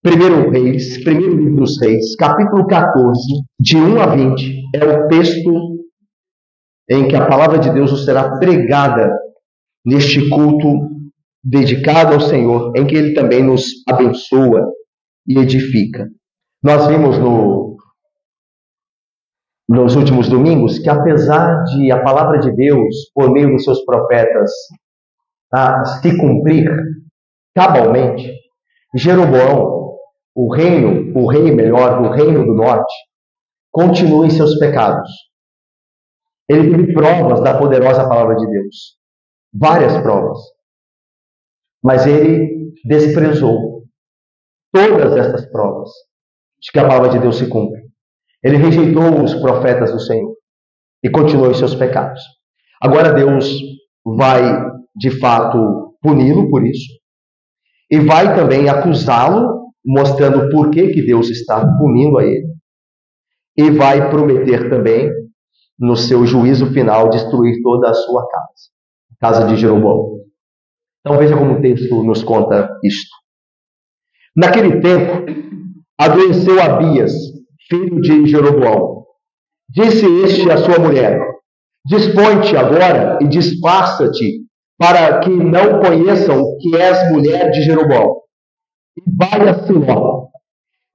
Primeiro livro dos Reis, capítulo 14, de 1 a 20, é o texto em que a palavra de Deus nos será pregada neste culto dedicado ao Senhor, em que Ele também nos abençoa e edifica. Nós vimos nos últimos domingos que, apesar de a palavra de Deus, por meio dos seus profetas, se cumprir cabalmente, Jeroboão, o rei do reino do norte, continua em seus pecados. Ele teve provas da poderosa palavra de Deus, várias provas, mas ele desprezou todas essas provas de que a palavra de Deus se cumpre. Ele rejeitou os profetas do Senhor e continuou em seus pecados. Agora Deus vai, de fato, puni-lo por isso e vai também acusá-lo, mostrando por que Deus está punindo a ele, e vai prometer também, no seu juízo final, destruir toda a sua casa, a casa de Jeroboão. Então veja como o texto nos conta isto. Naquele tempo, adoeceu Abias, filho de Jeroboão. Disse este à sua mulher: dispõe-te agora e disfarça-te, para que não conheçam que és mulher de Jeroboão. E vai a Siló.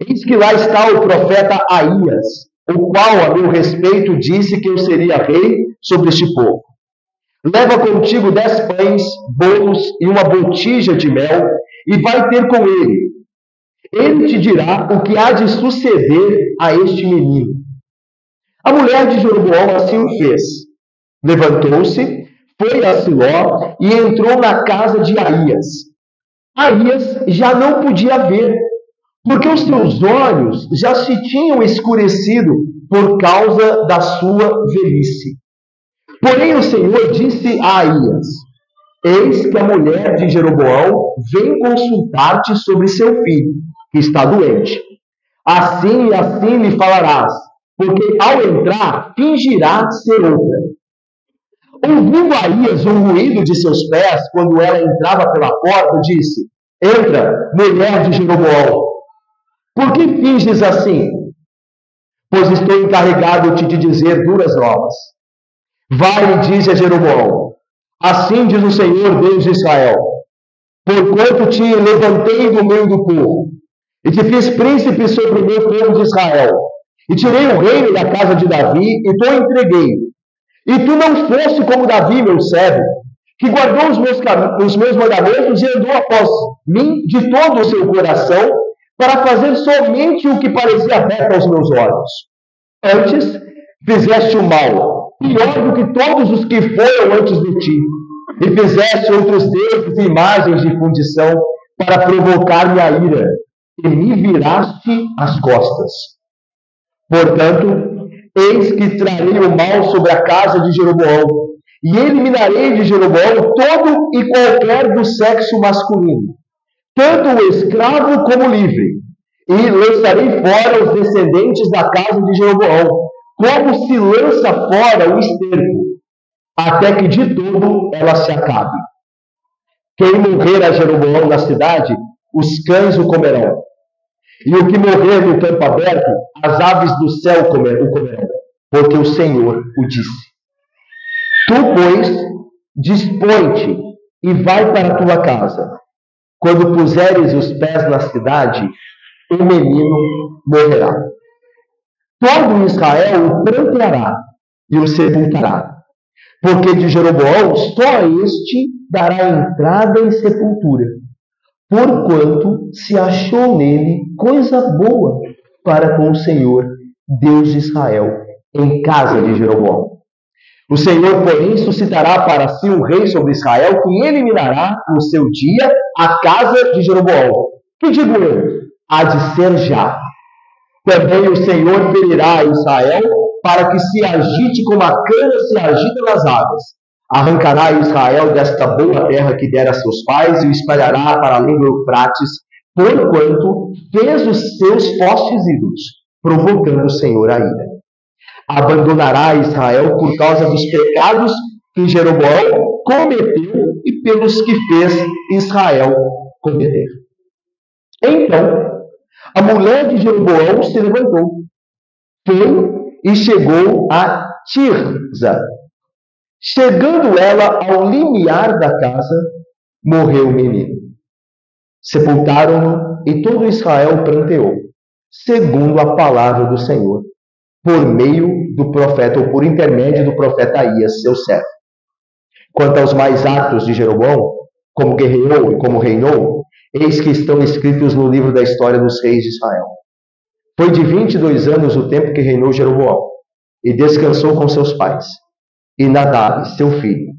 Eis que lá está o profeta Aías, o qual a meu respeito disse que eu seria rei sobre este povo. Leva contigo 10 pães, bolos e uma botija de mel, e vai ter com ele. Ele te dirá o que há de suceder a este menino. A mulher de Jeroboão assim o fez. Levantou-se, foi a Siló e entrou na casa de Aías. Aías já não podia ver, porque os seus olhos já se tinham escurecido por causa da sua velhice. Porém o Senhor disse a Aías: eis que a mulher de Jeroboão vem consultar-te sobre seu filho, que está doente. Assim e assim lhe falarás, porque ao entrar fingirá ser outra. Ouvindo Aías o ruído de seus pés, quando ela entrava pela porta, disse: entra, mulher de Jeroboão. Por que finges assim? Pois estou encarregado de te dizer duras novas. Vai e diz a Jeroboão: assim diz o Senhor Deus de Israel: porquanto te levantei do meio do povo, e te fiz príncipe sobre o meu povo de Israel, e tirei o reino da casa de Davi, e te entreguei. E tu não foste como Davi, meu servo, que guardou os meus mandamentos e andou após mim de todo o seu coração, para fazer somente o que parecia reto aos meus olhos. Antes, fizeste o mal, pior do que todos os que foram antes de ti, e fizeste outros deuses e imagens de fundição, para provocar minha ira, e me viraste as costas. Portanto, eis que trarei o mal sobre a casa de Jeroboão, e eliminarei de Jeroboão todo e qualquer do sexo masculino, tanto o escravo como o livre, e lançarei fora os descendentes da casa de Jeroboão, como se lança fora o esterco, até que de todo ela se acabe. Quem morrer a Jeroboão na cidade, os cães o comerão. E o que morrer no campo aberto, as aves do céu o comerão, porque o Senhor o disse. Tu, pois, dispõe-te e vai para a tua casa. Quando puseres os pés na cidade, o menino morrerá. Todo Israel o pranteará e o sepultará, porque de Jeroboão só este dará entrada em sepultura, porquanto se achou nele coisa boa para com o Senhor, Deus de Israel, em casa de Jeroboão. O Senhor, porém, suscitará para si um rei sobre Israel, que eliminará no seu dia a casa de Jeroboão. Que digo eu? Há de ser já. Também o Senhor ferirá a Israel, para que se agite como a cana se agita nas águas. Arrancará Israel desta boa terra que dera a seus pais, e o espalhará para além do Eufrates, porquanto fez os seus postes ídolos, provocando o Senhor a ira. Abandonará Israel por causa dos pecados que Jeroboão cometeu e pelos que fez Israel cometer. Então, A mulher de Jeroboão se levantou, foi e chegou a Tirza. Chegando ela ao limiar da casa, morreu o menino. Sepultaram-no e todo Israel pranteou, segundo a palavra do Senhor, por meio do profeta, ou por intermédio do profeta Aías, seu servo. Quanto aos mais atos de Jeroboão, como guerreou e como reinou, eis que estão escritos no livro da história dos reis de Israel. Foi de 22 anos o tempo que reinou Jeroboão, e descansou com seus pais. E Nadab, seu filho,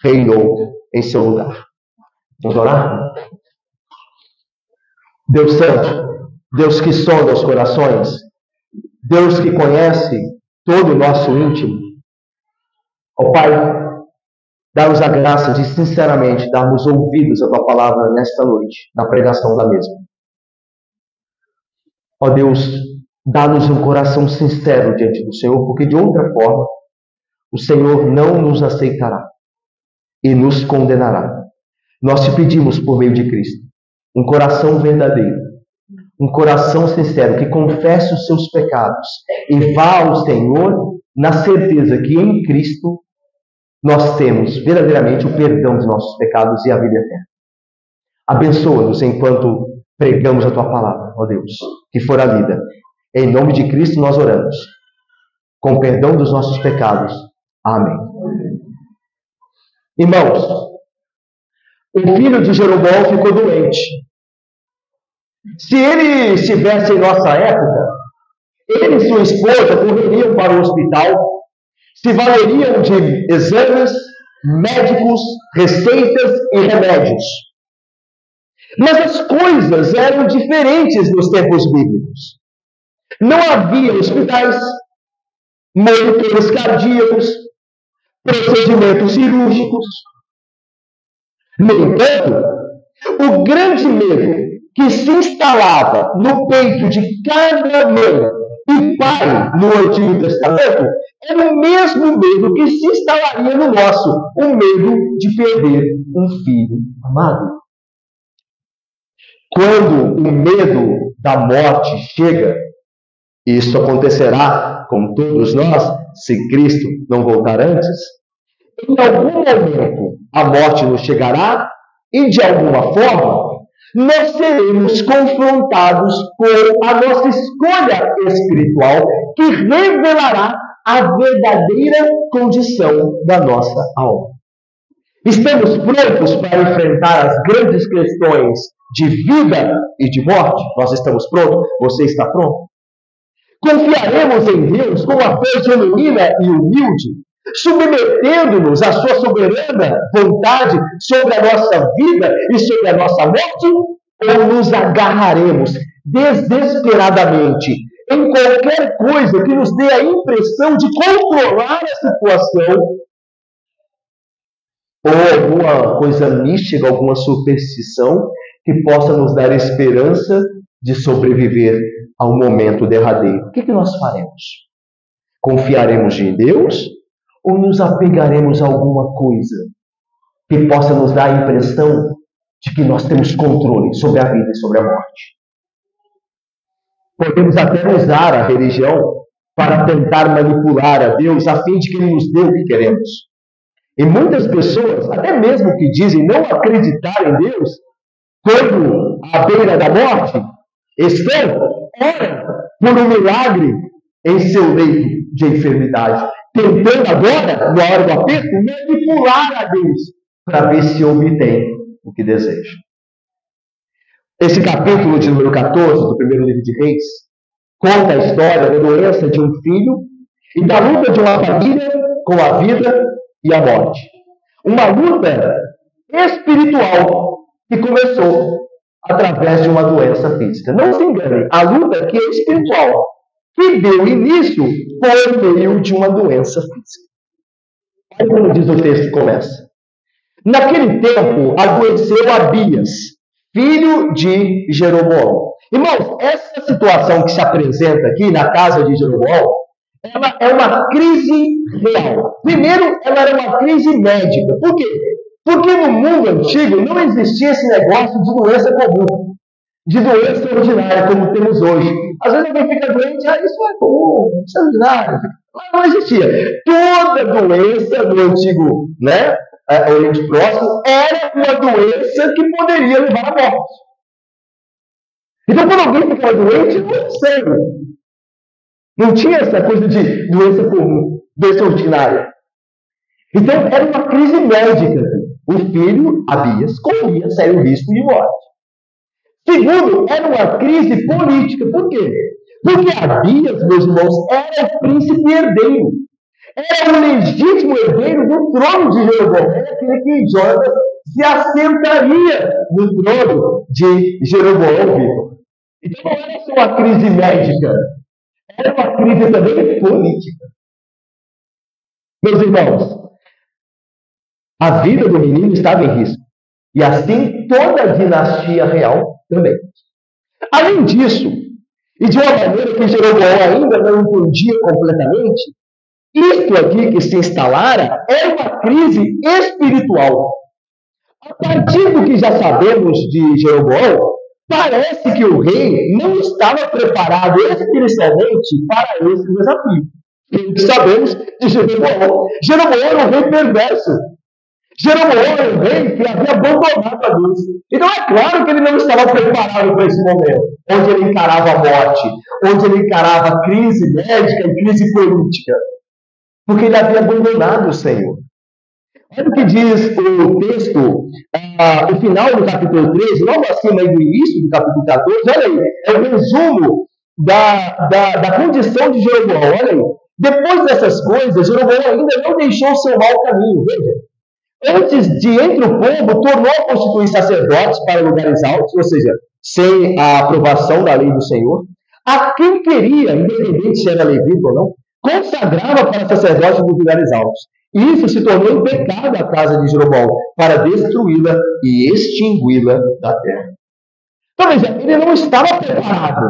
reinou em seu lugar. Vamos orar? Deus Santo, Deus que sonda os corações, Deus que conhece todo o nosso íntimo. Ó Pai, dá-nos a graça de sinceramente darmos ouvidos à Tua palavra nesta noite, na pregação da mesma. Ó Deus, dá-nos um coração sincero diante do Senhor, porque de outra forma o Senhor não nos aceitará e nos condenará. Nós te pedimos por meio de Cristo um coração verdadeiro, um coração sincero, que confesse os seus pecados e vá ao Senhor na certeza que em Cristo nós temos verdadeiramente o perdão dos nossos pecados e a vida eterna. Abençoa-nos enquanto pregamos a Tua palavra, ó Deus, que fora lida. Em nome de Cristo nós oramos, com perdão dos nossos pecados. Amém. Irmãos, o filho de Jeroboão ficou doente. Se ele estivesse em nossa época, ele e sua esposa correriam para o hospital, se valeriam de exames, médicos, receitas e remédios. Mas as coisas eram diferentes nos tempos bíblicos. Não havia hospitais, monitores cardíacos, procedimentos cirúrgicos. No entanto, o grande medo que se instalava no peito de cada mãe e pai no Antigo Testamento era o mesmo medo que se instalaria no nosso, o medo de perder um filho amado. Quando o medo da morte chega, e isso acontecerá com todos nós, se Cristo não voltar antes, em algum momento a morte nos chegará e, de alguma forma, nós seremos confrontados com a nossa escolha espiritual, que revelará a verdadeira condição da nossa alma. Estamos prontos para enfrentar as grandes questões de vida e de morte? Nós estamos prontos? Você está pronto? Confiaremos em Deus com a fé genuína e humilde, submetendo-nos à sua soberana vontade sobre a nossa vida e sobre a nossa morte? Ou nos agarraremos desesperadamente em qualquer coisa que nos dê a impressão de controlar a situação, ou alguma coisa mística, alguma superstição que possa nos dar esperança de sobreviver ao momento derradeiro? O que nós faremos? Confiaremos em Deus ou nos apegaremos a alguma coisa que possa nos dar a impressão de que nós temos controle sobre a vida e sobre a morte? Podemos até usar a religião para tentar manipular a Deus a fim de que Ele nos dê o que queremos. E muitas pessoas, até mesmo que dizem não acreditar em Deus, quando à beira da morte, estão, ora, por um milagre em seu leito de enfermidade, tentando agora, na hora do aperto, manipular a Deus para ver se obtém o que deseja. Esse capítulo de número 14 do primeiro livro de Reis conta a história da doença de um filho e da luta de uma família com a vida e a morte. Uma luta espiritual que começou através de uma doença física. Não se engane, a luta aqui é espiritual, que deu início por meio de uma doença física. Olha como diz o texto que começa. Naquele tempo, adoeceu Abias, filho de Jeroboão. Irmãos, essa situação que se apresenta aqui na casa de Jeroboão, ela é uma crise real. Primeiro, ela era uma crise médica. Por quê? Porque no mundo antigo não existia esse negócio de doença comum. de doença ordinária, como temos hoje. Às vezes alguém fica doente, isso é comum, isso é ordinário. Mas não existia. Toda doença do antigo, Oriente Próximo era uma doença que poderia levar à morte. Então, quando alguém ficava doente, não era sério. Não tinha essa coisa de doença comum, doença ordinária. Então, era uma crise médica. O filho, Abias, corria sério risco de morte. Segundo, era uma crise política. Por quê? Porque Abias, meus irmãos, era o príncipe herdeiro. Era o legítimo herdeiro do trono de Jeroboão. Era aquele que em Jonas se assentaria no trono de Jeroboão vivo. Então não era só uma crise médica, era uma crise também política. Meus irmãos, a vida do menino estava em risco. E assim toda a dinastia real também. Além disso, e de uma maneira que Jeroboão ainda não entendia completamente, isto aqui que se instalara é uma crise espiritual. A partir do que já sabemos de Jeroboão, parece que o rei não estava preparado espiritualmente para esse desafio. O que sabemos de Jeroboão? Jeroboão era um rei perverso. Jeroboão era um rei que havia abandonado a Deus. Então é claro que ele não estava preparado para esse momento, onde ele encarava a morte, onde ele encarava a crise médica e crise política. Porque ele havia abandonado o Senhor. Olha o que diz o texto, o final do capítulo 13, logo acima do início do capítulo 14, olha aí, é o resumo da condição de Jeroboão, olha aí. Depois dessas coisas, Jeroboão ainda não deixou o seu mau caminho, veja. Antes de entre o povo, tornou a constituir sacerdotes para lugares altos, ou seja, sem a aprovação da lei do Senhor. A quem queria, independente se era levita ou não, consagrava para sacerdotes dos lugares altos. Isso se tornou um pecado à casa de Jeroboão, para destruí-la e extingui-la da terra. Então, veja, ele não estava preparado.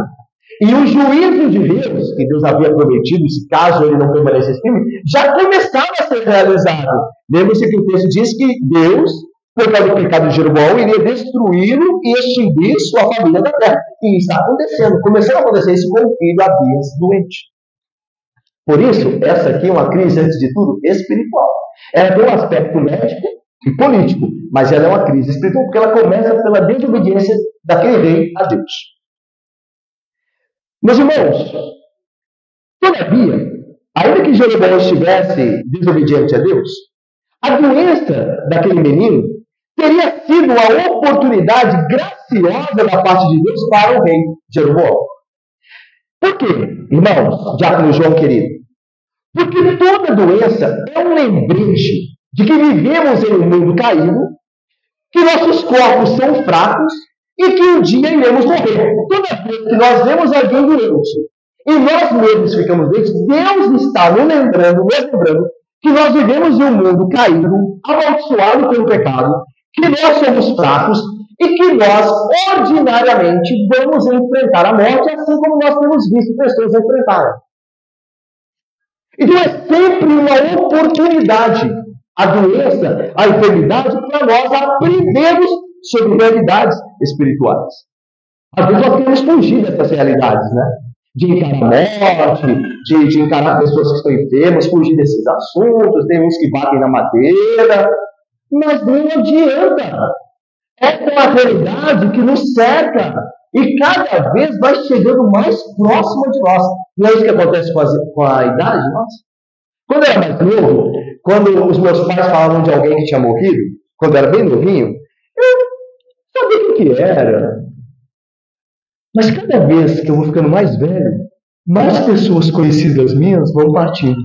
E o juízo de Deus, que Deus havia prometido, se caso ele não permanecesse firme, já começava a ser realizado. Lembre-se que o texto diz que Deus, por causa do pecado de Jeroboão, iria destruí-lo e extinguir sua família da terra. E isso está acontecendo. Começou a acontecer isso com o filho Abias doente. Por isso, essa aqui é uma crise, antes de tudo, espiritual. Ela tem um aspecto médico e político, mas ela é uma crise espiritual, porque ela começa pela desobediência daquele rei a Deus. Meus irmãos, todavia, ainda que Jeroboão estivesse desobediente a Deus, a doença daquele menino teria sido uma oportunidade graciosa da parte de Deus para o rei Jeroboão. Por quê, irmãos, diácono João querido? Porque toda doença é um lembrete de que vivemos em um mundo caído, que nossos corpos são fracos e que um dia iremos morrer. Toda vez que nós vemos alguém doente e nós mesmos ficamos doentes, Deus está nos lembrando que nós vivemos em um mundo caído, amaldiçoado pelo pecado, que nós somos fracos e que nós, ordinariamente, vamos enfrentar a morte, assim como nós temos visto pessoas enfrentarem. Então é sempre uma oportunidade, a doença, a enfermidade, para nós aprendermos sobre realidades espirituais. Às vezes nós queremos fugir dessas realidades, de encarar a morte, de encarar pessoas que estão enfermas, fugir desses assuntos, tem uns que batem na madeira, mas não adianta. É uma realidade que nos cerca e cada vez vai chegando mais próxima de nós. Não é isso que acontece com a idade nossa? Quando eu era mais novo, quando os meus pais falavam de alguém que tinha morrido, quando eu era bem novinho, eu sabia o que era. Mas cada vez que eu vou ficando mais velho, mais pessoas conhecidas minhas vão partindo.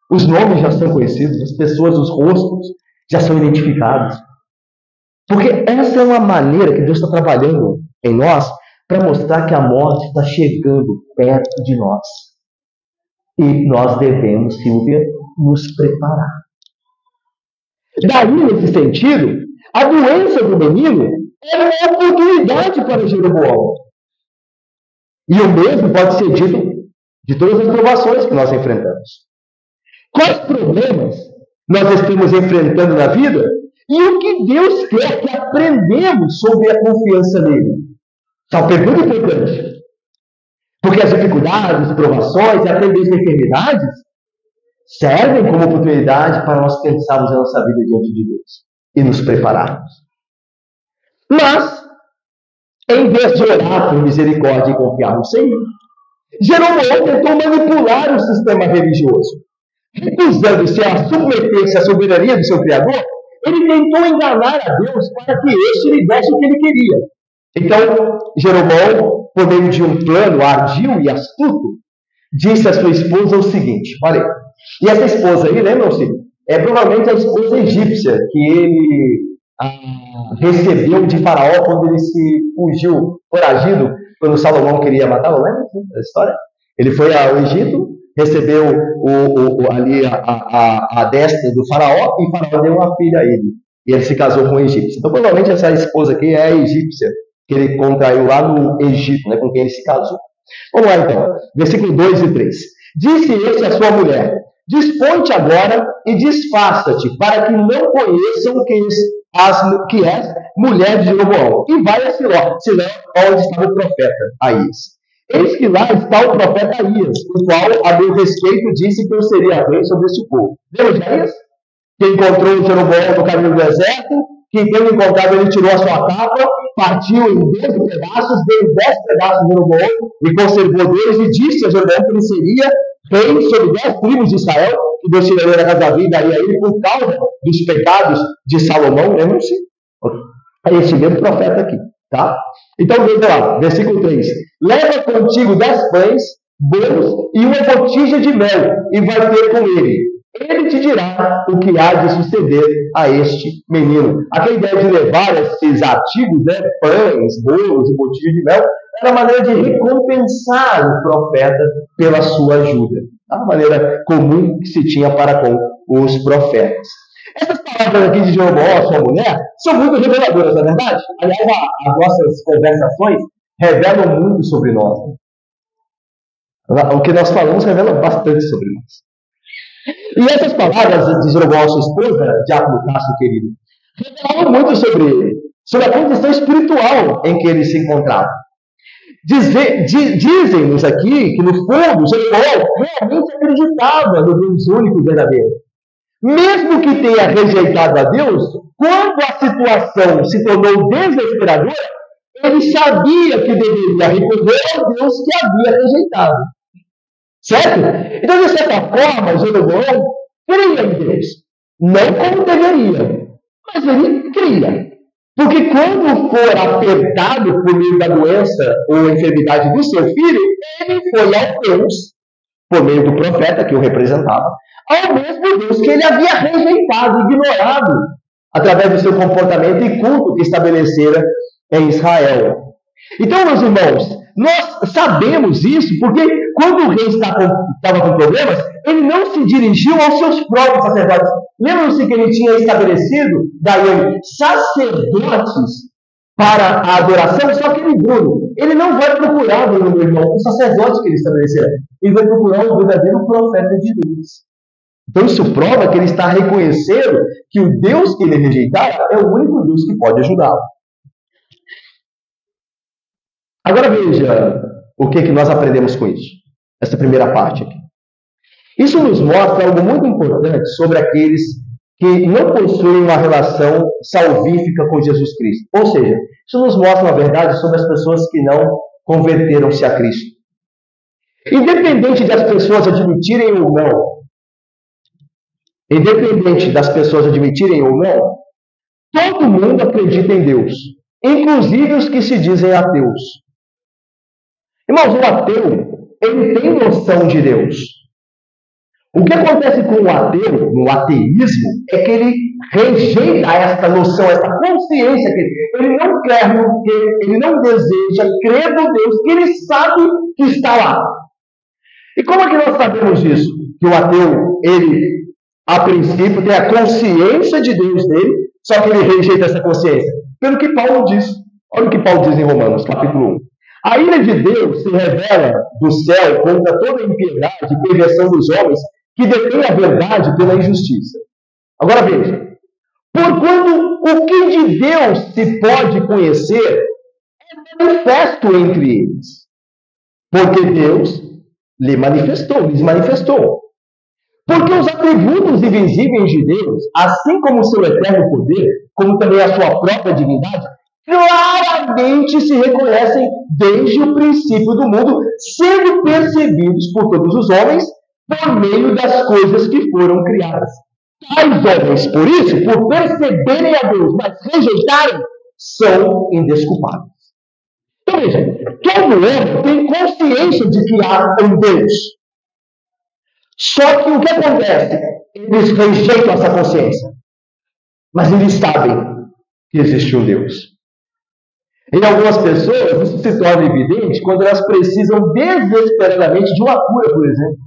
Os nomes já são conhecidos, as pessoas, os rostos já são identificados. Porque essa é uma maneira que Deus está trabalhando em nós para mostrar que a morte está chegando perto de nós. E nós devemos, Silvia, nos preparar. Daí, nesse sentido, a doença do menino era uma oportunidade para Jeroboão. E o mesmo pode ser dito de todas as provações que nós enfrentamos. Quais problemas nós estamos enfrentando na vida? E o que Deus quer que aprendemos sobre a confiança nele? Essa é uma pergunta importante. Porque as dificuldades, provações e até mesmo enfermidades servem como oportunidade para nós pensarmos a nossa vida diante de Deus e nos prepararmos. Mas, em vez de orar por misericórdia e confiar no Senhor, Jeroboão tentou manipular o sistema religioso. Recusando-se a submeter-se à soberania do seu Criador, ele tentou enganar a Deus para que este lhe desse o que ele queria. Então, Jeroboão, por meio de um plano ardil e astuto, disse à sua esposa o seguinte, olha, e essa esposa aí, lembram-se, é provavelmente a esposa egípcia que ele recebeu de Faraó quando ele se fugiu, foragido, quando Salomão queria matá-lo, lembra da história? Ele foi ao Egito, recebeu ali a destra do Faraó, e Faraó deu uma filha a ele, e ele se casou com o egípcio. Então, provavelmente essa esposa aqui é a egípcia, que ele contraiu lá no Egito, né, com quem ele se casou. Vamos lá então, versículo 2 e 3. Disse este à sua mulher, dispõe-te agora e disfarça-te, para que não conheçam que és mulher de Jeroboão. E vai a Siló, onde estava o profeta Aías. Eis que lá está o profeta Aías, o qual, a meu respeito, disse que eu seria rei sobre este povo. Lembra de Aías? Que encontrou Jeroboão no caminho do deserto, que tendo encontrado, ele tirou a sua capa, partiu em 12 pedaços, deu 10 pedaços de Jeroboão, e conservou deles, e disse a Jeroboão que ele seria rei sobre 10 tribos de Israel, que Deus tiraria da casa da vida, daria a ele por causa dos pecados de Salomão, lembram-se? É esse mesmo profeta aqui, tá? Então, veja lá, versículo 3. Leva contigo 10 pães, bolos e uma botija de mel, e vai ter com ele. Ele te dirá o que há de suceder a este menino. Aquela ideia de levar esses artigos, né, pães, bolos e botija de mel, era a maneira de recompensar o profeta pela sua ajuda. A maneira comum que se tinha para com os profetas. Essas palavras aqui de Jeroboão, sua mulher, são muito reveladoras, não é verdade? Aliás, as nossas conversações revelam muito sobre nós. O que nós falamos revela bastante sobre nós. E essas palavras de Jeroboão, sua esposa, Diácono Cássio querido, revelavam muito sobre ele, sobre a condição espiritual em que ele se encontrava. Dizem-nos aqui que, no fundo, Jeroboão realmente acreditava no Deus único e verdadeiro. Mesmo que tenha rejeitado a Deus, quando a situação se tornou desesperadora, ele sabia que deveria recorrer ao Deus que havia rejeitado. Certo? Então, de certa forma, Jeroboão cria em Deus. Não como deveria, mas ele cria. Porque quando for apertado por meio da doença ou enfermidade do seu filho, ele foi ao Deus, por meio do profeta que o representava, ao mesmo Deus que ele havia rejeitado, ignorado, através do seu comportamento e culto que estabelecera em Israel. Então, meus irmãos, nós sabemos isso porque quando o rei estava com problemas, ele não se dirigiu aos seus próprios sacerdotes. Lembram-se que ele tinha estabelecido daí sacerdotes para a adoração, só que ele não vai procurar, meu irmão, o sacerdote que ele estabeleceu. Ele vai procurar o verdadeiro profeta de Deus. Então isso prova que ele está reconhecendo que o Deus que ele rejeitara é o único Deus que pode ajudá-lo. Agora veja o que nós aprendemos com isso. Essa primeira parte aqui. Isso nos mostra algo muito importante sobre aqueles que não possuem uma relação salvífica com Jesus Cristo. Ou seja, isso nos mostra, na verdade, sobre as pessoas que não converteram-se a Cristo. Independente das pessoas admitirem ou não, todo mundo acredita em Deus, inclusive os que se dizem ateus. Irmãos, o ateu, ele tem noção de Deus. O que acontece com o ateu, no ateísmo, é que ele rejeita esta noção, essa consciência que ele não quer, ele não deseja crer no Deus que ele sabe que está lá. E como é que nós sabemos disso? Que o ateu, ele, a princípio, tem a consciência de Deus dele, só que ele rejeita essa consciência. Pelo que Paulo diz. Olha o que Paulo diz em Romanos, capítulo 1. A ira de Deus se revela do céu contra toda a impiedade e perversão dos homens que detêm a verdade pela injustiça. Agora veja. Porquanto o que de Deus se pode conhecer é manifesto entre eles. Porque Deus lhes manifestou. Porque os atributos invisíveis de Deus, assim como o seu eterno poder, como também a sua própria divindade, claramente se reconhecem desde o princípio do mundo, sendo percebidos por todos os homens por meio das coisas que foram criadas. Tais homens, por isso, por perceberem a Deus, mas rejeitarem, são indesculpáveis. Então veja, todo homem tem consciência de que há um Deus. Só que o que acontece? Eles rejeitam essa consciência. Mas eles sabem que existe um Deus. Em algumas pessoas, isso se torna evidente quando elas precisam desesperadamente de uma cura, por exemplo.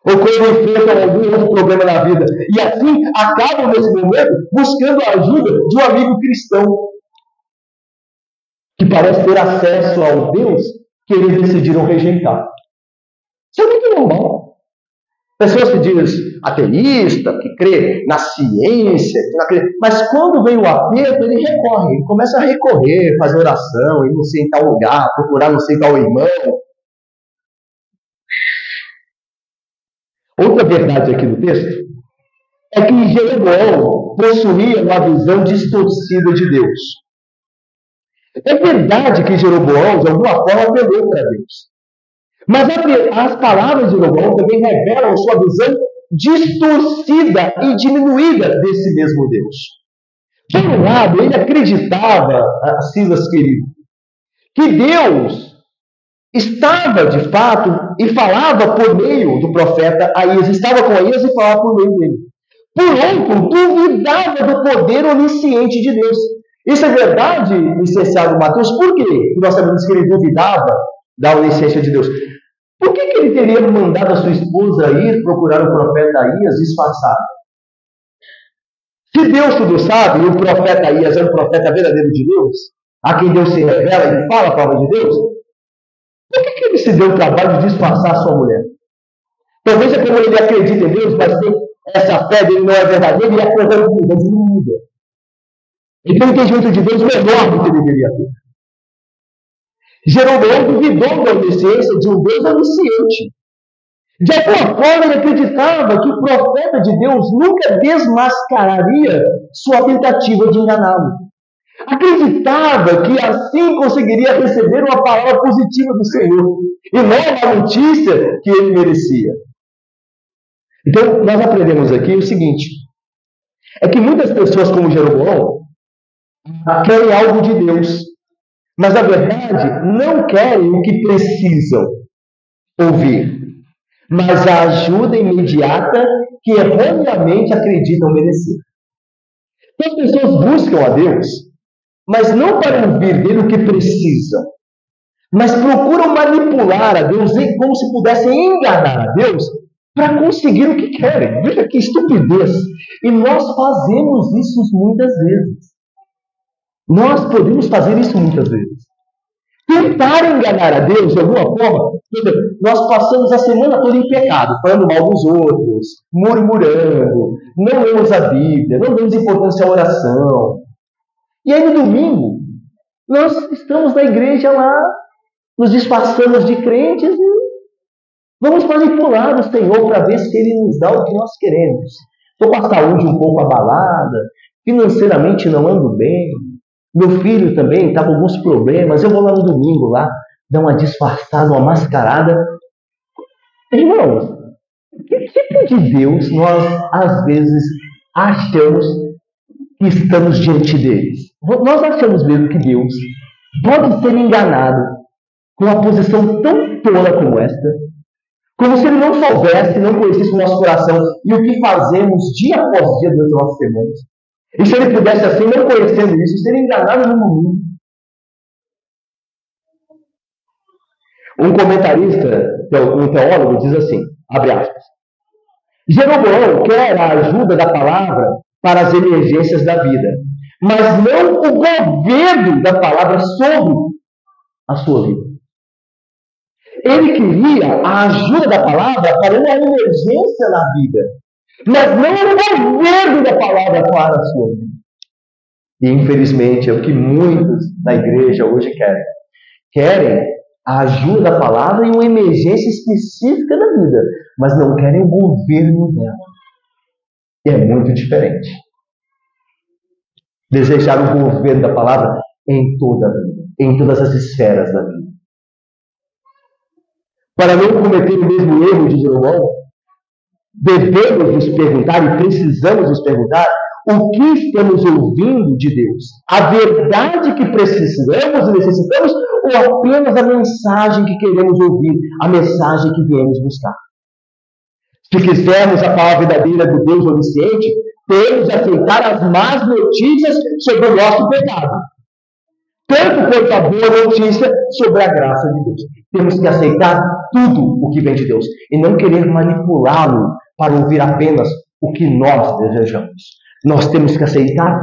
Ou quando enfrentam algum outro problema na vida. E assim acabam, nesse momento, buscando a ajuda de um amigo cristão que parece ter acesso ao Deus que eles decidiram rejeitar. Isso é muito normal. Pessoas que dizem ateísta, que crê na ciência, mas quando vem o aperto, ele recorre, ele começa a recorrer, fazer oração, ir não sei em tal lugar, procurar não sei tal irmão. Outra verdade aqui no texto é que Jeroboão possuía uma visão distorcida de Deus. É verdade que Jeroboão, de alguma forma, apelou para Deus. Mas as palavras de Jeroboão também revelam sua visão distorcida e diminuída desse mesmo Deus. Por um lado, ele acreditava, Silas querido, que Deus estava de fato e falava por meio do profeta Aías, estava com Aías e falava por meio dele. Por outro, duvidava do poder onisciente de Deus. Isso é verdade, licenciado Mateus, por quê? Porque nós sabemos que ele duvidava da onisciência de Deus. Por que ele teria mandado a sua esposa ir procurar o profeta Aías disfarçado? Se Deus tudo sabe, e o profeta Aías é um profeta verdadeiro de Deus, a quem Deus se revela e fala a palavra de Deus, por que ele se deu o trabalho de disfarçar a sua mulher? Talvez é como ele acredita em Deus, mas essa fé dele não é verdadeira e a coisa é diminuída. Ele tem um entendimento de Deus menor do que ele deveria ter. Jeroboão duvidou da onisciência de um Deus onisciente. De alguma forma, ele acreditava que o profeta de Deus nunca desmascararia sua tentativa de enganá-lo. Acreditava que assim conseguiria receber uma palavra positiva do Senhor e não a notícia que ele merecia. Então, nós aprendemos aqui o seguinte: é que muitas pessoas, como Jeroboão, querem algo de Deus, mas na verdade não querem o que precisam ouvir, mas a ajuda imediata que erroneamente acreditam merecer. Então, as pessoas buscam a Deus, mas não para ouvir dele o que precisam, mas procuram manipular a Deus como se pudessem enganar a Deus para conseguir o que querem. Veja que estupidez! E nós fazemos isso muitas vezes. Nós podemos fazer isso muitas vezes. Tentar enganar a Deus de alguma forma. Nós passamos a semana toda em pecado, falando mal dos outros, murmurando, não lemos a Bíblia, não damos importância à oração. E aí no domingo, nós estamos na igreja lá, nos disfarçamos de crentes e vamos manipular o Senhor para ver se Ele nos dá o que nós queremos. Estou com a saúde um pouco abalada, financeiramente não ando bem, meu filho também está com alguns problemas, eu vou lá no domingo lá, dar uma disfarçada, uma mascarada. Irmãos, que tipo de Deus nós às vezes achamos que estamos diante deles? Nós achamos mesmo que Deus pode ser enganado com uma posição tão tola como esta, como se Ele não soubesse, não conhecesse o nosso coração e o que fazemos dia após dia durante as nossas semanas. E se Ele pudesse assim, não conhecendo isso, ser enganado no mundo. Um comentarista, um teólogo, diz assim, abre aspas, Jeroboão quer a ajuda da palavra para as emergências da vida, mas não o governo da palavra sobre a sua vida. Ele queria a ajuda da palavra para uma emergência na vida, mas não o governo da palavra para a sua vida. E infelizmente é o que muitos da igreja hoje querem. querem a ajuda da palavra em uma emergência específica da vida, mas não querem o governo dela. E é muito diferente. Desejar o governo da palavra em toda a vida, em todas as esferas da vida. Para não cometer o mesmo erro de Jeroboão, devemos nos perguntar e precisamos nos perguntar o que estamos ouvindo de Deus. A verdade que precisamos e necessitamos ou apenas a mensagem que queremos ouvir, a mensagem que viemos buscar. Se quisermos a palavra verdadeira do Deus onisciente, temos de aceitar as más notícias sobre o nosso pecado. Tanto quanto a boa notícia sobre a graça de Deus. Temos que aceitar tudo o que vem de Deus e não querer manipulá-lo para ouvir apenas o que nós desejamos. Nós temos que aceitar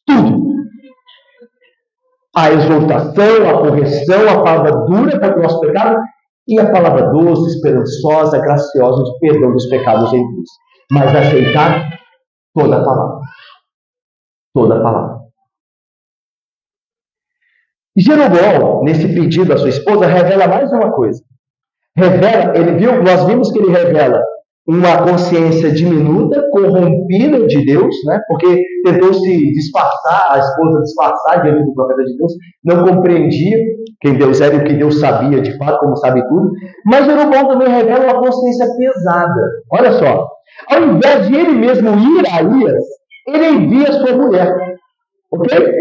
tudo. A exortação, a correção, a palavra dura para o nosso pecado e a palavra doce, esperançosa, graciosa de perdão dos pecados em Cristo. Mas aceitar toda a palavra. Toda a palavra. E Jeroboão, nesse pedido à sua esposa, revela mais uma coisa. Nós vimos que ele revela uma consciência diminuta, corrompida de Deus, né? Porque tentou se disfarçar, a esposa disfarçar diante do profeta de Deus, não compreendia quem Deus era e o que Deus sabia de fato, como sabe tudo. Mas Jeroboão também revela uma consciência pesada. Olha só, ao invés de ele mesmo ir a Elias, ele envia sua mulher. Ok?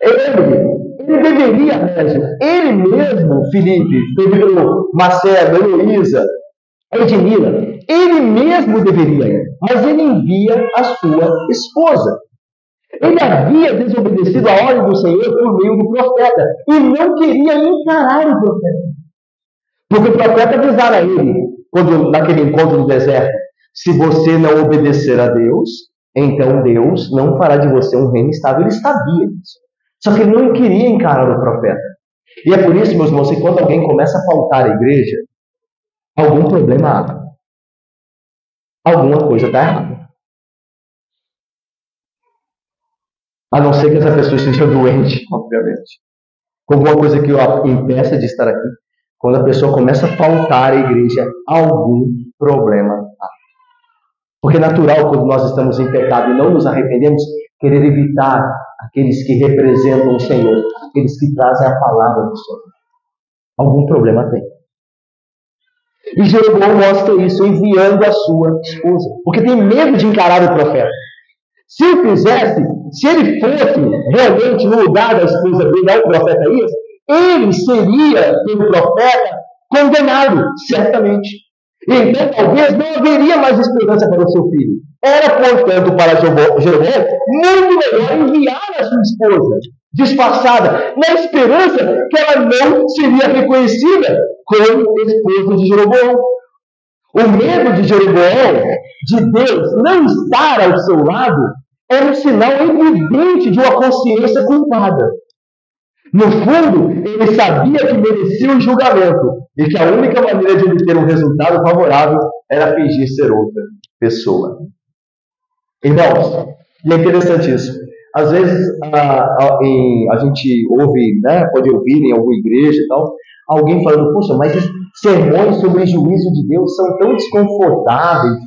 Ele deveria mesmo, ele mesmo, Filipe, Pedro, Marcelo, Heloísa, Edmila, ele mesmo deveria ir, mas ele envia a sua esposa. Ele havia desobedecido a ordem do Senhor por meio do profeta e não queria encarar o profeta. Porque o profeta avisara a ele, naquele encontro no deserto, se você não obedecer a Deus, então Deus não fará de você um reino estável. Ele sabia disso. Só que ele não queria encarar o profeta. E é por isso, meus irmãos, que quando alguém começa a faltar à igreja, algum problema há. Alguma coisa está errada. A não ser que essa pessoa esteja doente, obviamente. Alguma coisa que o impeça de estar aqui. Quando a pessoa começa a faltar à igreja, algum problema há. Porque é natural, quando nós estamos em pecado e não nos arrependemos, querer evitar aqueles que representam o Senhor, aqueles que trazem a palavra do Senhor. Algum problema tem. E Jeroboão mostra isso enviando a sua esposa, porque tem medo de encarar o profeta. Se ele fizesse, se ele fosse realmente no lugar da esposa dele, o profeta Elias, ele seria, pelo profeta, condenado, certamente. Então, talvez não haveria mais esperança para o seu filho. Era, portanto, para Jeroboão muito melhor enviar a sua esposa, disfarçada, na esperança que ela não seria reconhecida como esposa de Jeroboão. O medo de Jeroboão, de Deus não estar ao seu lado, era um sinal evidente de uma consciência culpada. No fundo, ele sabia que merecia um julgamento e que a única maneira de obter um resultado favorável era fingir ser outra pessoa. Irmãos, e é interessante isso. Às vezes a gente ouve, né, pode ouvir em alguma igreja e tal, alguém falando, poxa, mas esses sermões sobre o juízo de Deus são tão desconfortáveis.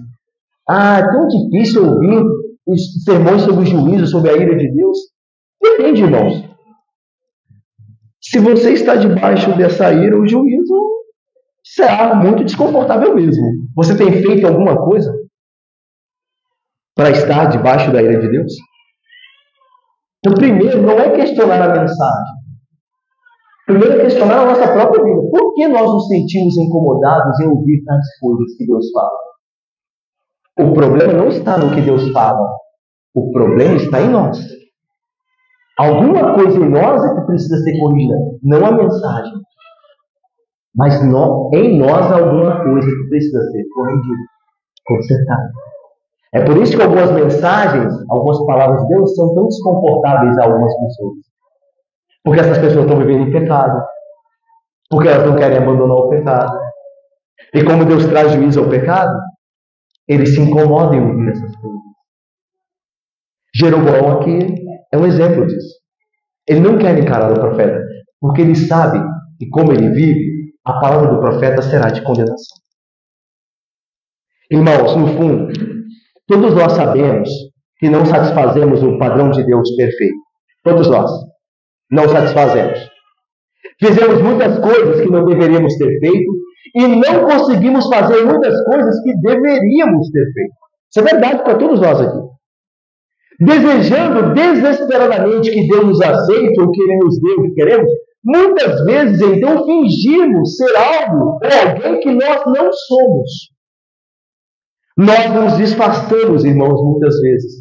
É tão difícil ouvir sermões sobre o juízo, sobre a ira de Deus. Depende, irmãos. Se você está debaixo dessa ira, o juízo será muito desconfortável mesmo. Você tem feito alguma coisa para estar debaixo da ira de Deus? Então, primeiro, não é questionar a mensagem. Primeiro é questionar a nossa própria vida. Por que nós nos sentimos incomodados em ouvir tais coisas que Deus fala? O problema não está no que Deus fala. O problema está em nós. Alguma coisa em nós é que precisa ser corrigida. Não a mensagem. Mas em nós alguma coisa que precisa ser corrigida, consertada. É por isso que algumas mensagens, algumas palavras de Deus são tão desconfortáveis a algumas pessoas. Porque essas pessoas estão vivendo em pecado. Porque elas não querem abandonar o pecado. E como Deus traz juízo ao pecado, eles se incomodam em ouvir essas coisas. Jeroboão aqui é um exemplo disso. Ele não quer encarar o profeta, porque ele sabe e como ele vive, a palavra do profeta será de condenação. Irmãos, no fundo, todos nós sabemos que não satisfazemos o padrão de Deus perfeito. Todos nós não satisfazemos. Fizemos muitas coisas que não deveríamos ter feito e não conseguimos fazer muitas coisas que deveríamos ter feito. Isso é verdade para todos nós aqui. Desejando desesperadamente que Deus nos aceite ou que Ele nos dê o que queremos, muitas vezes, então, fingimos ser algo ou alguém que nós não somos. Nós nos disfarçamos, irmãos, muitas vezes,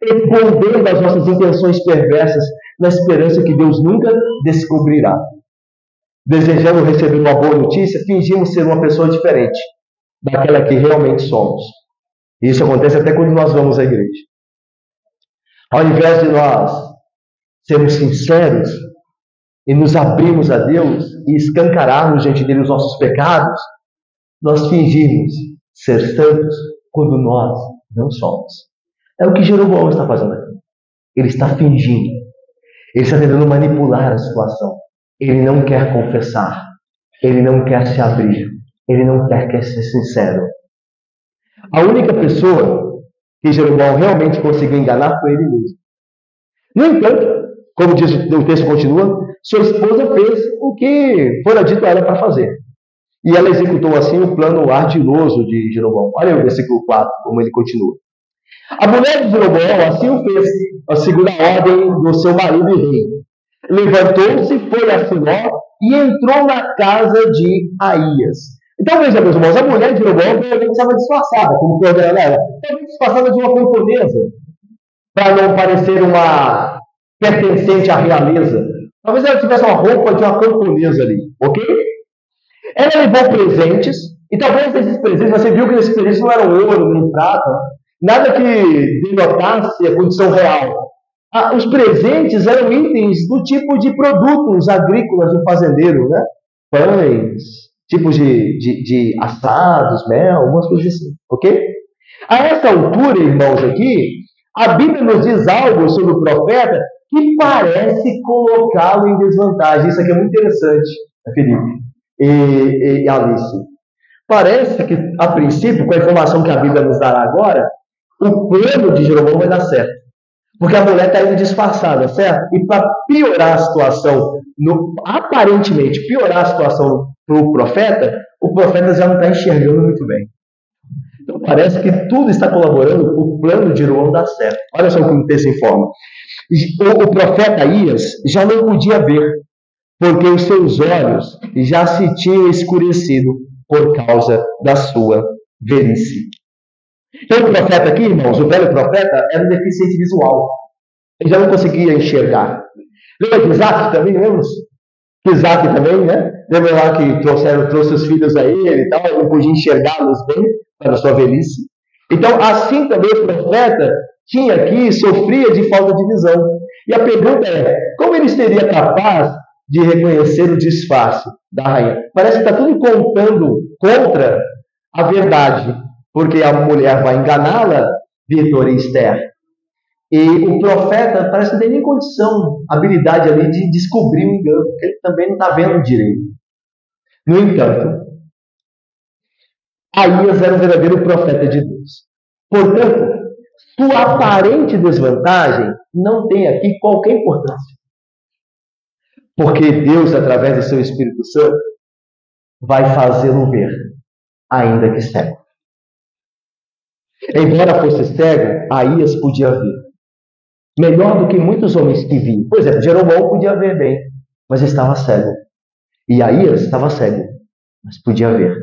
escondendo as nossas intenções perversas na esperança que Deus nunca descobrirá. Desejando receber uma boa notícia, fingimos ser uma pessoa diferente daquela que realmente somos. E isso acontece até quando nós vamos à igreja. Ao invés de nós sermos sinceros e nos abrirmos a Deus e escancararmos diante dele os nossos pecados, nós fingimos ser santos quando nós não somos. É o que Jeroboão está fazendo aqui. Ele está fingindo. Ele está tentando manipular a situação. Ele não quer confessar. Ele não quer se abrir. Ele não quer ser sincero. A única pessoa que Jeroboão realmente conseguiu enganar foi ele mesmo. No entanto, como diz o texto continua, sua esposa fez o que fora dito a ela para fazer. E ela executou assim o plano ardiloso de Jeroboão. Olha o versículo 4, como ele continua. A mulher de Jeroboão assim o fez, segundo a ordem do seu marido e rei. Levantou-se, foi a Siló e entrou na casa de Aías. Então veja, meus irmãos, a mulher de Jeroboão realmente estava disfarçada, como foi ordenado ela. Estava disfarçada de uma camponesa, para não parecer uma pertencente à realeza. Talvez ela tivesse uma roupa de uma camponesa ali, ok? Ela levou presentes, e talvez esses presentes, você viu que esses presentes não eram ouro nem prata, nada que denotasse a condição real. Os presentes eram itens do tipo de produtos agrícolas do fazendeiro, né? Pães, tipos de assados, mel, algumas coisas assim, ok? A essa altura, irmãos, aqui, a Bíblia nos diz algo sobre o profeta que parece colocá-lo em desvantagem. Isso aqui é muito interessante, Felipe e Alice. Parece que, a princípio, com a informação que a Bíblia nos dará agora, o plano de Jeroboão vai dar certo. Porque a mulher está indo disfarçada, certo? E para piorar a situação, aparentemente piorar a situação para o profeta já não está enxergando muito bem. Então parece que tudo está colaborando para o plano de Jeroboão dar certo. Olha só o que o texto informa. O profeta Aías já não podia ver, porque os seus olhos já se tinham escurecido por causa da sua velhice. Então o profeta aqui, irmãos, o velho profeta, era um deficiente visual. Ele já não conseguia enxergar. Lembra de Isaac também, lembra? Isaac também, né? Lembra lá que trouxe os filhos a ele e tal, ele não podia enxergá-los bem para a sua velhice. Então, assim também o profeta tinha aqui, sofria de falta de visão. E a pergunta é, como ele seria capaz de reconhecer o disfarce da rainha? Parece que está tudo contando contra a verdade, porque a mulher vai enganá-la, Vitor e Esther. E o profeta parece que não tem nem condição, habilidade ali de descobrir o engano, porque ele também não está vendo direito. No entanto, Aías era um verdadeiro profeta de Deus. Portanto, sua aparente desvantagem não tem aqui qualquer importância. Porque Deus, através do seu Espírito Santo, vai fazê-lo ver, ainda que cego. Embora fosse cego, Aías podia ver. Melhor do que muitos homens que viam. Por exemplo, Jeroboão podia ver bem, mas estava cego. E Aías estava cego, mas podia ver,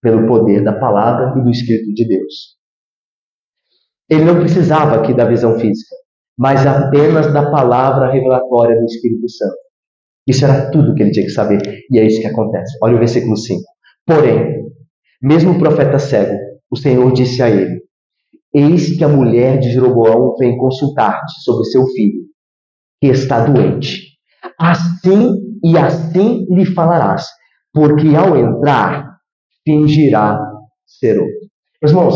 pelo poder da palavra e do Espírito de Deus. Ele não precisava aqui da visão física, mas apenas da palavra revelatória do Espírito Santo. Isso era tudo que ele tinha que saber. E é isso que acontece. Olha o versículo 5. Porém, mesmo o profeta cego, o Senhor disse a ele: eis que a mulher de Jeroboão vem consultar-te sobre seu filho, que está doente. Assim e assim lhe falarás, porque ao entrar, fingirá ser outro. Meus irmãos,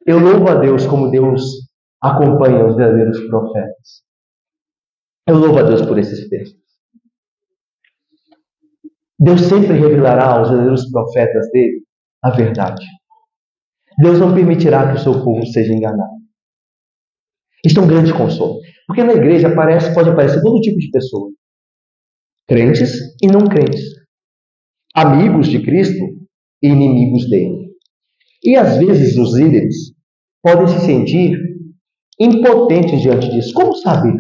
eu louvo a Deus como Deus acompanha os verdadeiros profetas. Eu louvo a Deus por esses textos. Deus sempre revelará aos verdadeiros profetas dele a verdade. Deus não permitirá que o seu povo seja enganado. Isto é um grande consolo. Porque na igreja pode aparecer todo tipo de pessoa. Crentes e não crentes. Amigos de Cristo e inimigos dele. E às vezes os líderes podem se sentir impotentes diante disso. Como saber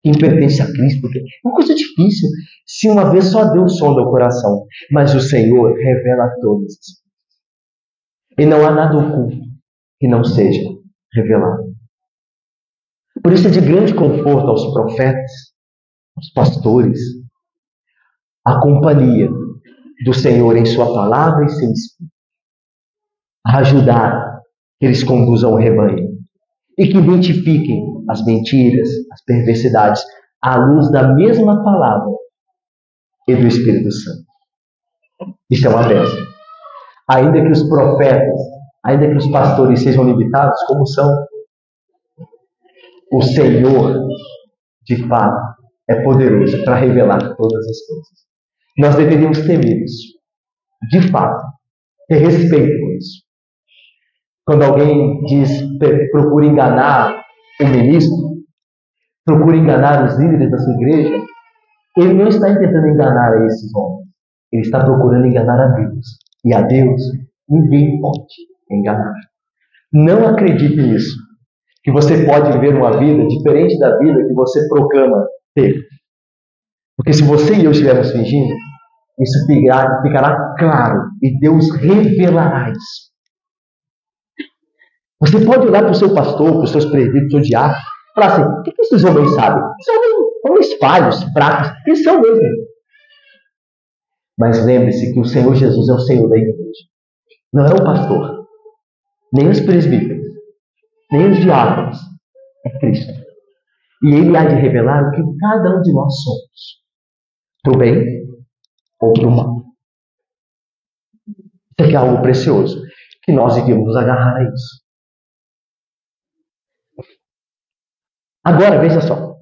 quem pertence a Cristo? É uma coisa difícil. Se uma vez só Deus sonda o coração. Mas o Senhor revela todas as coisas. E não há nada oculto que não seja revelado. Por isso é de grande conforto aos profetas, aos pastores, a companhia do Senhor em sua palavra e seu Espírito. A ajudar que eles conduzam o rebanho. E que identifiquem as mentiras, as perversidades, à luz da mesma palavra e do Espírito Santo. Isso é uma bênção. Ainda que os profetas, ainda que os pastores sejam limitados, como são, o Senhor, de fato, é poderoso para revelar todas as coisas. Nós deveríamos temer isso. De fato, ter respeito por isso. Quando alguém diz, procura enganar o ministro, procura enganar os líderes da sua igreja, ele não está tentando enganar esses homens. Ele está procurando enganar a Deus. E a Deus, ninguém pode enganar. Não acredite nisso. Que você pode viver uma vida diferente da vida que você proclama ter. Porque se você e eu estivermos fingindo, isso ficará claro. E Deus revelará isso. Você pode olhar para o seu pastor, para os seus presbíteros, para o seu diácono, e falar assim, o que esses homens sabem? São homens falhos, fracos, eles são mesmo. Mas lembre-se que o Senhor Jesus é o Senhor da igreja. Não é o pastor, nem os presbíteros, nem os diáconos. É Cristo. E Ele há de revelar o que cada um de nós somos. Para o bem ou para o mal. Isso aqui é algo precioso. Que nós devemos nos agarrar a isso. Agora, veja só.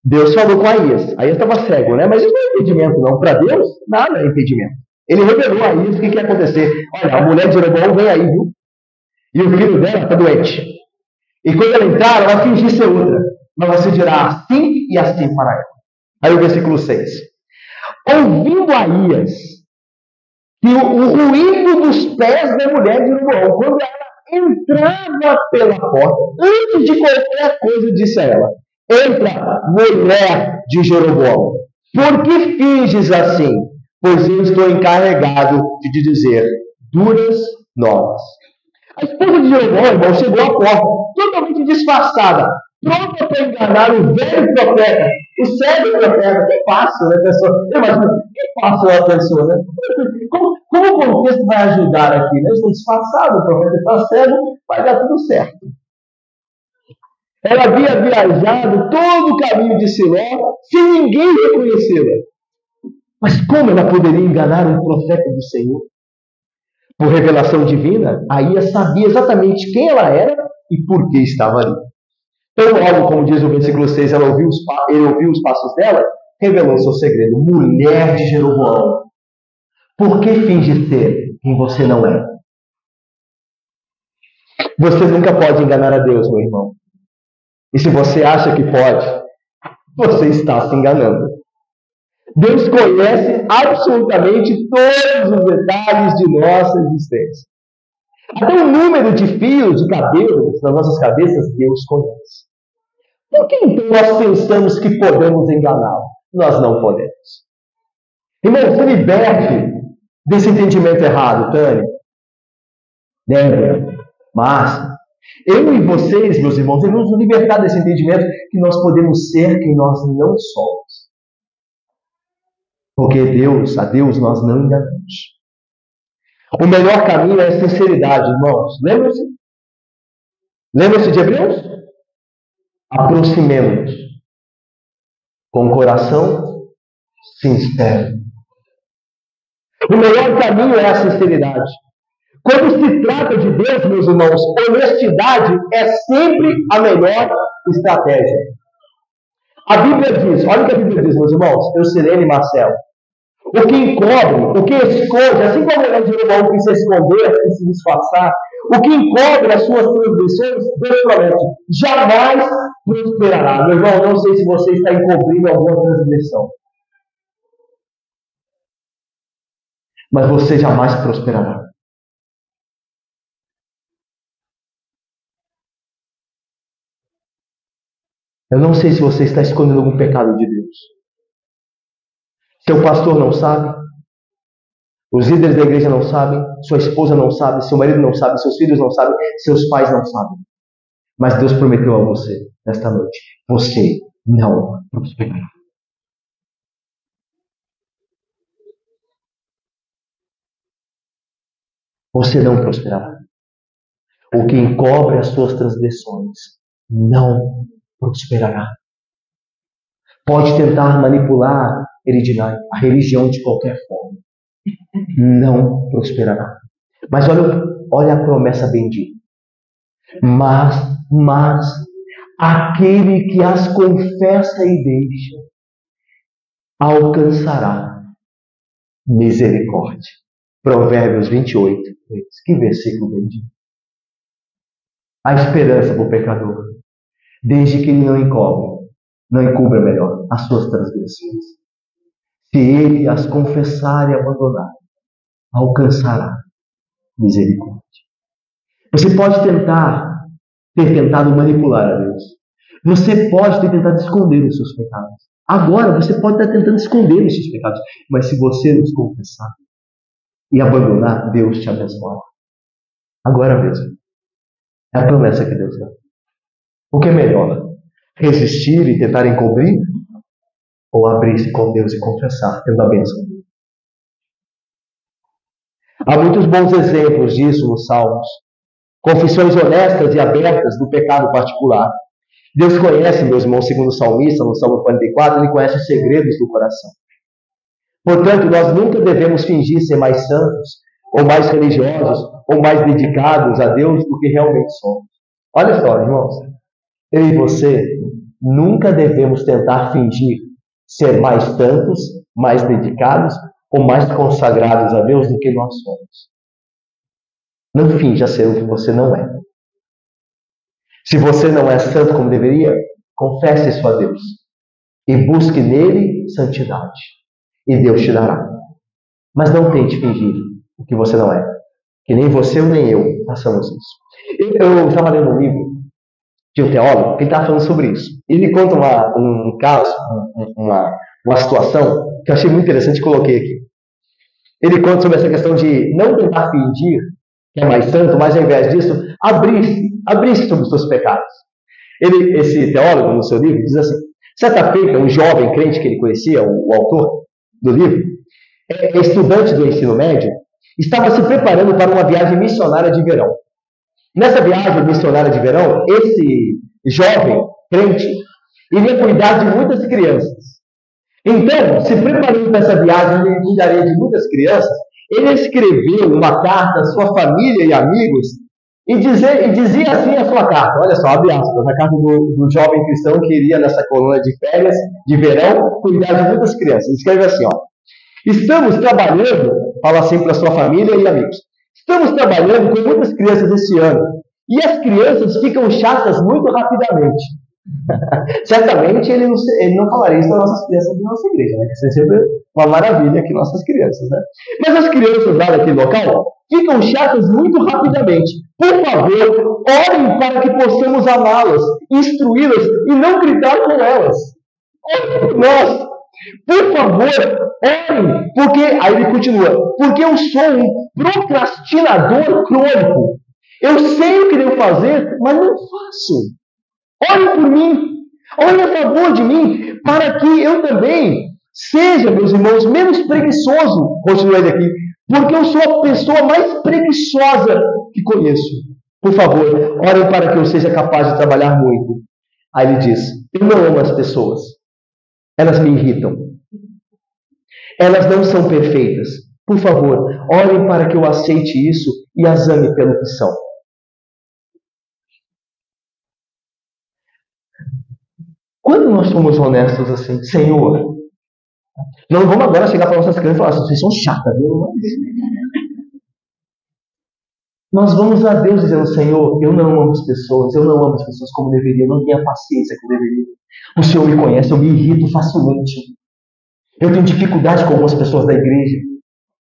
Deus falou com Aías. Aías estava cego, né? Mas isso não é impedimento, não. Para Deus, nada é impedimento. Ele revelou a Aías o que ia acontecer. Olha, a mulher de Jeroboão vem aí, viu? E o filho dela está doente. E quando ela entrar, ela vai fingir ser outra. Mas você dirá assim e assim para ela. Aí o versículo 6. Ouvindo Aías que o ruído dos pés da mulher de Jeroboão, quando ela entrava pela porta, antes de qualquer coisa, disse a ela, entra, mulher de Jeroboão, por que finges assim? Pois eu estou encarregado de te dizer duras novas. A esposa de Jeroboão, irmão, chegou à porta, totalmente disfarçada, pronta para enganar o velho profeta, o cego profeta. Que fácil, né, pessoa? Imagina, que fácil é a pessoa, né? Como o contexto vai ajudar aqui? Né? Eu estou disfarçado, o profeta está cego, vai dar tudo certo. Ela havia viajado todo o caminho de Siló sem ninguém reconhecê-la. Mas como ela poderia enganar um profeta do Senhor? Por revelação divina, Aías sabia exatamente quem ela era e por que estava ali. Então, logo como diz o versículo 6, ele ouviu os passos dela, revelou seu segredo. Mulher de Jeroboão, por que finge ser quem você não é? Você nunca pode enganar a Deus, meu irmão. E se você acha que pode, você está se enganando. Deus conhece absolutamente todos os detalhes de nossa existência. Até o número de fios de cabelos nas nossas cabeças, Deus conhece. Por que então nós pensamos que podemos enganá-lo? Nós não podemos. Irmão, se liberte desse entendimento errado, Tânia, Débora, Márcia. Eu e vocês, meus irmãos, devemos nos libertar desse entendimento que nós podemos ser quem nós não somos. Porque a Deus nós não enganamos. O melhor caminho é a sinceridade, irmãos. Lembra-se? Lembra-se de Hebreus? Aproximemos-nos com o coração sincero. O melhor caminho é a sinceridade. Quando se trata de Deus, meus irmãos, honestidade é sempre a melhor estratégia. A Bíblia diz, olha o que a Bíblia diz, meus irmãos, Eucilene e Marcelo. O que encobre, o que esconde, assim como o Jeroboão quis se esconder, quis se disfarçar, o que encobre as suas transgressões, Deus promete, jamais prosperará. Meu irmão, não sei se você está encobrindo alguma transgressão, mas você jamais prosperará. Eu não sei se você está escondendo algum pecado de Deus. Seu pastor não sabe, os líderes da igreja não sabem, sua esposa não sabe, seu marido não sabe, seus filhos não sabem, seus pais não sabem. Mas Deus prometeu a você, nesta noite, você não prosperará. Você não prosperará. O que encobre as suas transgressões não prosperará. Pode tentar manipular a religião de qualquer forma. Não prosperará. Mas olha a promessa bendita. Mas aquele que as confessa e deixa alcançará misericórdia. Provérbios 28. Que versículo bendito. A esperança para o pecador, desde que ele não encubra melhor, as suas transgressões. Se ele as confessar e abandonar, alcançará misericórdia. Você pode ter tentado manipular a Deus. Você pode ter tentado esconder os seus pecados. Agora você pode estar tentando esconder os seus pecados. Mas se você os confessar e abandonar, Deus te abençoará. Agora mesmo. É a promessa que Deus dá. O que é melhor? Resistir e tentar encobrir? Ou abrir-se com Deus e confessar, tendo a bênção dele? Há muitos bons exemplos disso nos Salmos. Confissões honestas e abertas do pecado particular. Deus conhece, meus irmãos, segundo o salmista, no Salmo 44, ele conhece os segredos do coração. Portanto, nós nunca devemos fingir ser mais santos, ou mais religiosos, ou mais dedicados a Deus do que realmente somos. Olha só, irmãos, eu e você nunca devemos tentar fingir ser mais santos, mais dedicados, ou mais consagrados a Deus do que nós somos. Não finja ser o que você não é. Se você não é santo como deveria, confesse isso a Deus. E busque nele santidade. E Deus te dará. Mas não tente fingir o que você não é. Que nem você ou nem eu façamos isso. Eu estava lendo um livro de um teólogo que estava falando sobre isso. Ele conta um caso, uma situação que eu achei muito interessante e coloquei aqui. Ele conta sobre essa questão de não tentar fingir que é mais santo, mas ao invés disso, abrir-se sobre os seus pecados. Esse teólogo, no seu livro, diz assim: certa feita, um jovem crente que ele conhecia, o autor do livro, estudante do ensino médio, estava se preparando para uma viagem missionária de verão. Nessa viagem missionária de verão, esse jovem crente iria cuidar de muitas crianças. Então, se preparando para essa viagem, ele cuidaria de muitas crianças. Ele escreveu uma carta à sua família e amigos e dizia assim a sua carta, olha só, abre aspas, a carta do jovem cristão que iria nessa colônia de férias, de verão, cuidar de muitas crianças. Ele escreve assim, ó: estamos trabalhando, fala assim para a sua família e amigos, estamos trabalhando com muitas crianças esse ano e as crianças ficam chatas muito rapidamente. Certamente ele não falaria isso para nossas crianças de nossa igreja, né? Que isso é sempre uma maravilha aqui nossas crianças, né? Mas as crianças lá daquele local ficam chatas muito rapidamente. Por favor, orem para que possamos amá-las, instruí-las e não gritar com elas. Orem por nós. Por favor, orem, porque, aí ele continua, porque eu sou um procrastinador crônico. Eu sei o que devo fazer, mas não faço. Orem por mim, orem a favor de mim, para que eu também seja, meus irmãos, menos preguiçoso. Continua ele aqui, porque eu sou a pessoa mais preguiçosa que conheço. Por favor, orem para que eu seja capaz de trabalhar muito. Aí ele diz: eu não amo as pessoas, elas me irritam, elas não são perfeitas. Por favor, orem para que eu aceite isso e as ame pelo que são. Quando nós somos honestos assim, Senhor, Não vamos agora chegar para nossas crianças e falar assim, vocês são chatas, viu? Nós vamos a Deus dizendo, Senhor, eu não amo as pessoas, eu não amo as pessoas como deveria, eu não tenho a paciência que eu deveria. O Senhor me conhece, eu me irrito facilmente. Eu tenho dificuldade com algumas pessoas da igreja.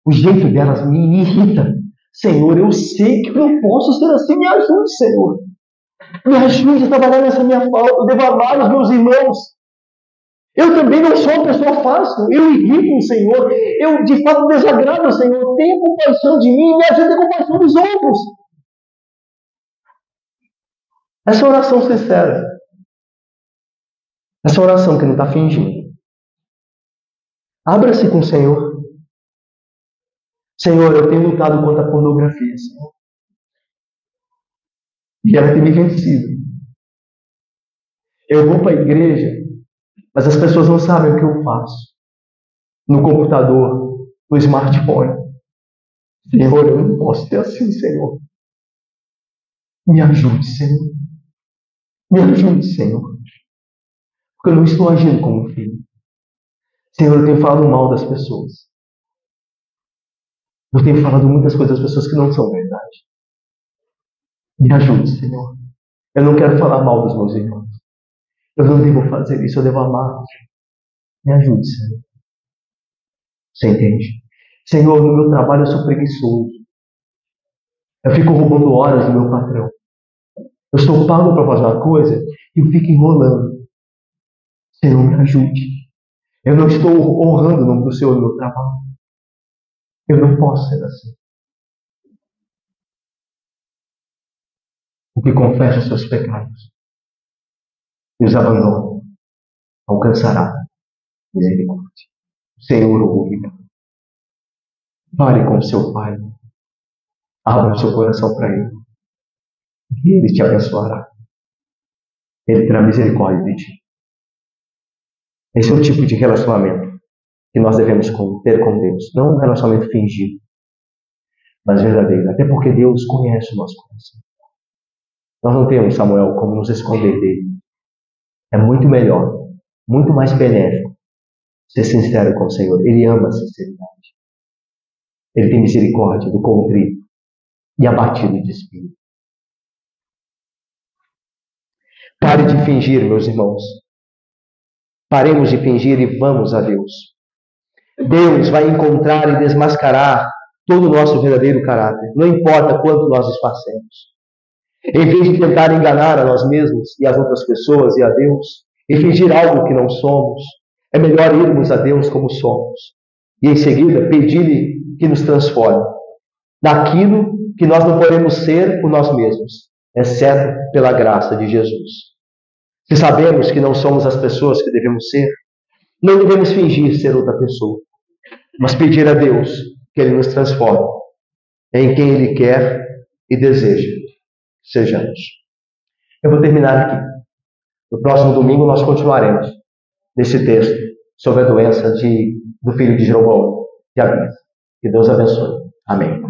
O jeito delas me irrita. Senhor, eu sei que eu não posso ser assim, me ajude, Senhor. Me ajude a trabalhar nessa minha falta, eu devo amar os meus irmãos. Eu também não sou uma pessoa fácil, eu irrito o Senhor, eu de fato desagrado o Senhor, tenha compaixão de mim e me ajude a ter compaixão dos outros. Essa oração sincera, essa oração que não está fingindo. Abra-se com o Senhor. Senhor, eu tenho lutado contra a pornografia, Senhor. E ela tem me vencido. Eu vou para a igreja, mas as pessoas não sabem o que eu faço. No computador, no smartphone. Senhor, eu não posso ser assim, Senhor. Me ajude, Senhor. Me ajude, Senhor. Porque eu não estou agindo como filho. Senhor, eu tenho falado mal das pessoas. Eu tenho falado muitas coisas das pessoas que não são verdade. Me ajude, Senhor. Eu não quero falar mal dos meus irmãos. Eu não devo fazer isso, eu devo amar. Me ajude, Senhor. Você entende? Senhor, no meu trabalho eu sou preguiçoso. Eu fico roubando horas do meu patrão. Eu estou pago para fazer uma coisa e eu fico enrolando. Senhor, me ajude. Eu não estou honrando o nome do Senhor no meu trabalho. Eu não posso ser assim. O que confessa os seus pecados e os abandona, alcançará misericórdia. O Senhor o ouvirá. Fale com o seu Pai. Abra o seu coração para Ele. E Ele te abençoará. Ele terá misericórdia de ti. Esse é o tipo de relacionamento que nós devemos ter com Deus. Não um relacionamento fingido, mas verdadeiro. Até porque Deus conhece o nosso coração. Nós não temos, Samuel, como nos esconder dele. É muito melhor, muito mais benéfico ser sincero com o Senhor. Ele ama a sinceridade. Ele tem misericórdia do contrito e abatido de espírito. Pare de fingir, meus irmãos. Paremos de fingir e vamos a Deus. Deus vai encontrar e desmascarar todo o nosso verdadeiro caráter. Não importa quanto nós disfarcemos. Em vez de tentar enganar a nós mesmos e as outras pessoas e a Deus, e fingir algo que não somos, é melhor irmos a Deus como somos. E em seguida pedir-lhe que nos transforme naquilo que nós não podemos ser por nós mesmos, exceto pela graça de Jesus. Se sabemos que não somos as pessoas que devemos ser, não devemos fingir ser outra pessoa, mas pedir a Deus que Ele nos transforme em quem Ele quer e deseja que sejamos. Eu vou terminar aqui. No próximo domingo nós continuaremos nesse texto sobre a doença do filho de Jeroboão, de Abias. Que Deus abençoe. Amém.